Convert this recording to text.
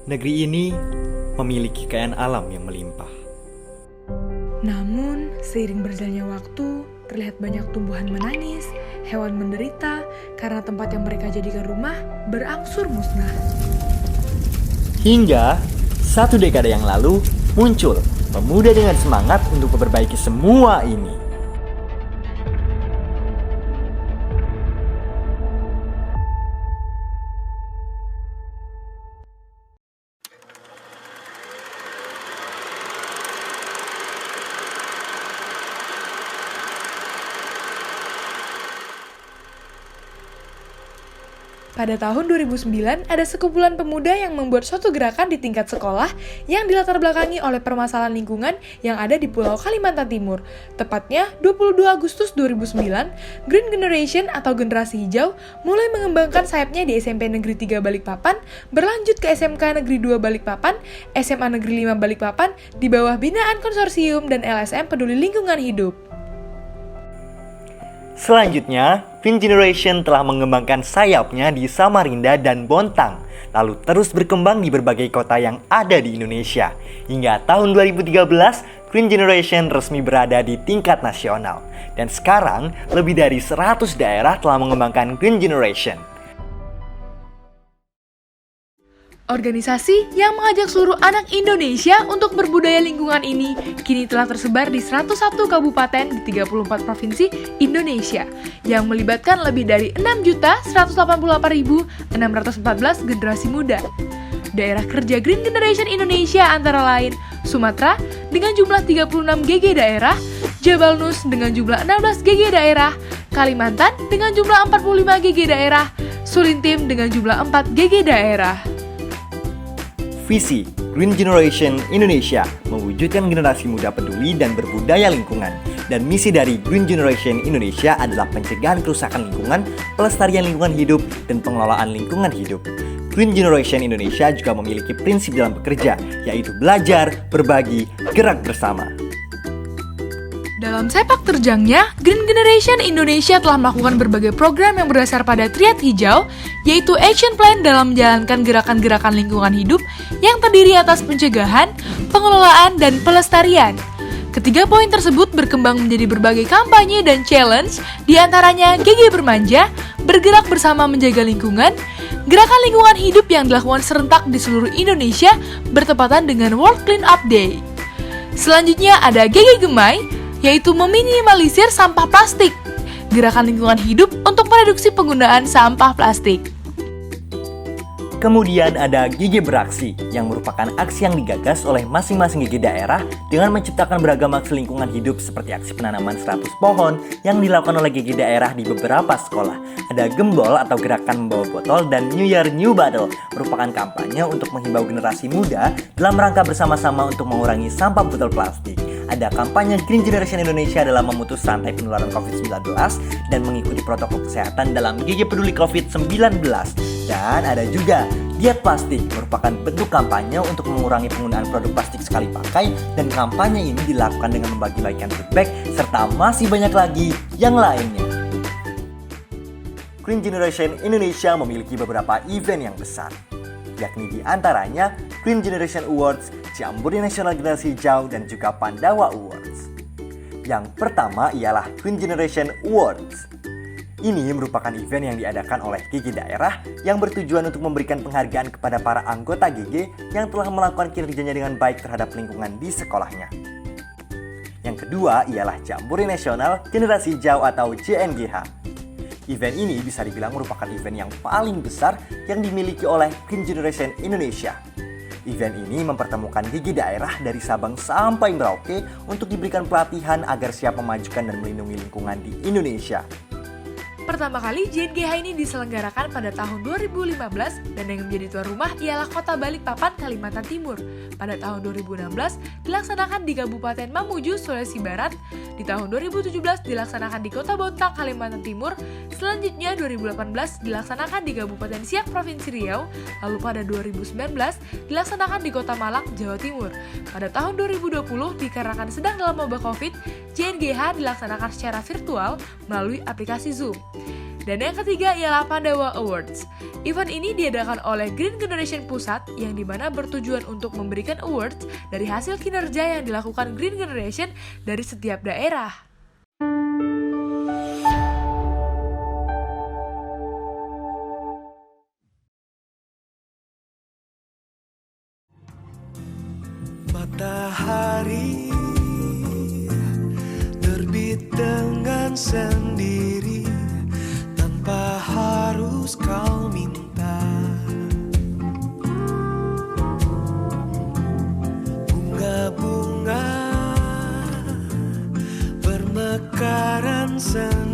Negeri ini memiliki kekayaan alam yang melimpah. Namun, seiring berjalannya waktu, terlihat banyak tumbuhan menangis, hewan menderita, karena tempat yang mereka jadikan rumah berangsur musnah. Hingga 1 dekade yang lalu muncul pemuda dengan semangat untuk memperbaiki semua ini. Pada tahun 2009, ada sekumpulan pemuda yang membuat suatu gerakan di tingkat sekolah yang dilatar belakangi oleh permasalahan lingkungan yang ada di Pulau Kalimantan Timur. Tepatnya 22 Agustus 2009, Green Generation atau Generasi Hijau mulai mengembangkan sayapnya di SMP Negeri 3 Balikpapan, berlanjut ke SMK Negeri 2 Balikpapan, SMA Negeri 5 Balikpapan, di bawah binaan konsorsium dan LSM Peduli Lingkungan Hidup. Selanjutnya, Green Generation telah mengembangkan sayapnya di Samarinda dan Bontang, lalu terus berkembang di berbagai kota yang ada di Indonesia. Hingga tahun 2013, Green Generation resmi berada di tingkat nasional. Dan sekarang, lebih dari 100 daerah telah mengembangkan Green Generation. Organisasi yang mengajak seluruh anak Indonesia untuk berbudaya lingkungan ini kini telah tersebar di 101 kabupaten di 34 provinsi Indonesia yang melibatkan lebih dari 6.188.614 generasi muda. Daerah kerja Green Generation Indonesia antara lain Sumatera dengan jumlah 36 GG daerah, Jabal Nus dengan jumlah 16 GG daerah, Kalimantan dengan jumlah 45 GG daerah, Surintim dengan jumlah 4 GG daerah. Visi Green Generation Indonesia mewujudkan generasi muda peduli dan berbudaya lingkungan. Dan misi dari Green Generation Indonesia adalah pencegahan kerusakan lingkungan, pelestarian lingkungan hidup, dan pengelolaan lingkungan hidup. Green Generation Indonesia juga memiliki prinsip dalam bekerja, yaitu belajar, berbagi, gerak bersama. Dalam sepak terjangnya, Green Generation Indonesia telah melakukan berbagai program yang berdasar pada triad hijau, yaitu action plan dalam menjalankan gerakan-gerakan lingkungan hidup yang terdiri atas pencegahan, pengelolaan, dan pelestarian. Ketiga poin tersebut berkembang menjadi berbagai kampanye dan challenge, diantaranya GG Bermanja, bergerak bersama menjaga lingkungan, gerakan lingkungan hidup yang dilakukan serentak di seluruh Indonesia bertepatan dengan World Clean Up Day. Selanjutnya ada GG Gemai, yaitu meminimalisir sampah plastik, gerakan lingkungan hidup untuk mereduksi penggunaan sampah plastik. Kemudian ada GG Beraksi, yang merupakan aksi yang digagas oleh masing-masing GG daerah dengan menciptakan beragam aksi lingkungan hidup seperti aksi penanaman 100 pohon yang dilakukan oleh GG daerah di beberapa sekolah. Ada Gembol atau gerakan membawa botol, dan New Year New Bottle merupakan kampanye untuk menghimbau generasi muda dalam rangka bersama-sama untuk mengurangi sampah botol plastik. Ada kampanye Green Generation Indonesia dalam memutus rantai penularan COVID-19 dan mengikuti protokol kesehatan dalam GG Peduli COVID-19. Dan ada juga diet plastik, merupakan bentuk kampanye untuk mengurangi penggunaan produk plastik sekali pakai, dan kampanye ini dilakukan dengan membagi-bagikan tote bag, serta masih banyak lagi yang lainnya. Green Generation Indonesia memiliki beberapa event yang besar, yakni di antaranya Green Generation Awards, Jambore Nasional Generasi Hijau, dan juga Pandawa Awards. Yang pertama ialah Green Generation Awards. Ini merupakan event yang diadakan oleh GG daerah yang bertujuan untuk memberikan penghargaan kepada para anggota GG yang telah melakukan kinerjanya dengan baik terhadap lingkungan di sekolahnya. Yang kedua ialah Jambore Nasional Generasi Hijau atau JNGH. Event ini bisa dibilang merupakan event yang paling besar yang dimiliki oleh Green Generation Indonesia. Event ini mempertemukan GG daerah dari Sabang sampai Merauke untuk diberikan pelatihan agar siap memajukan dan melindungi lingkungan di Indonesia. Pertama kali JNGH ini diselenggarakan pada tahun 2015 dan yang menjadi tuan rumah ialah Kota Balikpapan, Kalimantan Timur. Pada tahun 2016 dilaksanakan di Kabupaten Mamuju, Sulawesi Barat. Di tahun 2017 dilaksanakan di Kota Bontang, Kalimantan Timur. Selanjutnya 2018 dilaksanakan di Kabupaten Siak, Provinsi Riau. Lalu pada 2019 dilaksanakan di Kota Malang, Jawa Timur. Pada tahun 2020 dikarenakan sedang dalam wabah COVID, JNGH dilaksanakan secara virtual melalui aplikasi Zoom. Dan yang ketiga ialah Pandawa Awards. Event ini diadakan oleh Green Generation Pusat yang dimana bertujuan untuk memberikan awards dari hasil kinerja yang dilakukan Green Generation dari setiap daerah. Matahari terbit dengan sendiri tanpa harus kau minta. Bunga-bunga bermekaran sendiri